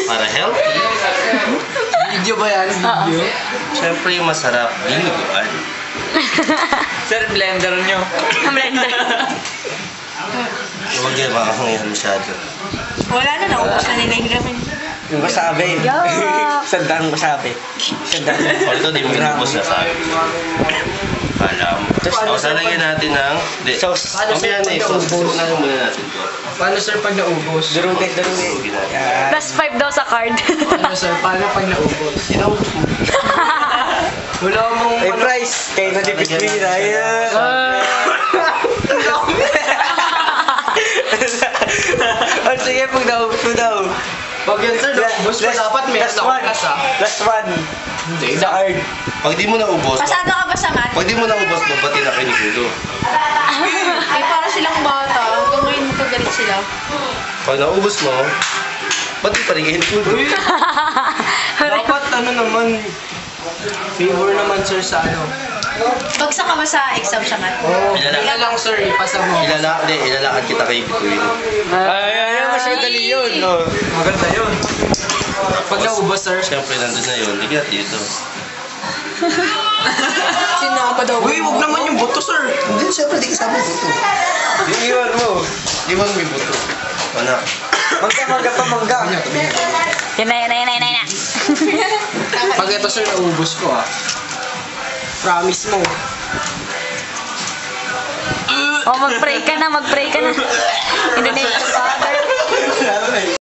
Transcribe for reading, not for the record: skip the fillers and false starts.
para healthy. Video ba yan? Video? Siyempre, masarap dinuguan. Sir, blender nyo. Blender. Huwag yan, makakangihan masyado. Wala na, naubos na nila yung gamin. Yung wasabi. Yuck! Sandang wasabi. Sandang. Although, di mo inubos na sa akin. Kala mo. O, salagyan natin ng... Sauce. Mamaya na eh. Sauce. Unahin muna natin to. Paano sir pag naubos? Durugit. Yan. Plus 5 daw sa card. Paano sir? Paano pag naubos? Inaubos mo. Wala mong May price. Kaya natipis mo yun. Ayan. Oh, sige, pag naubos mo daw. Pag yan sir, naubos mo dapat may last one. class ah. Last one. Hindi, Sa card. Pag di mo naubos, Pasado ka ba sa mat? pag di mo naubos, babati na kayo ni Kudo. Eh, para silang bata. Hanggang ngayon magkagalit sila. Pag naubos mo, bati pa rin kayo ni Kudo. Dapat ano naman, favor naman sir sa ano. Bagsak ka ba sa exam sa mat? Oo, Ilala- yun na lang sir, ipasa mo. Ilalakad kita kay Bituin. Ay, mas madali yun. Oh. Maganda yun. Pag naubos sir, Siyempre, nandun na yun. Hindi ka dito. sinama daw. Uy, huwag naman yung buto sir. Hindi, siyempre, di kasama yung buto. Yung iwan mo. Iwan mo yung buto. Anak. Mangga. Yan na. Pag ito sir, naubos ko ah. Promise mo. Oh, mag-pray ka na. Indonesia Father.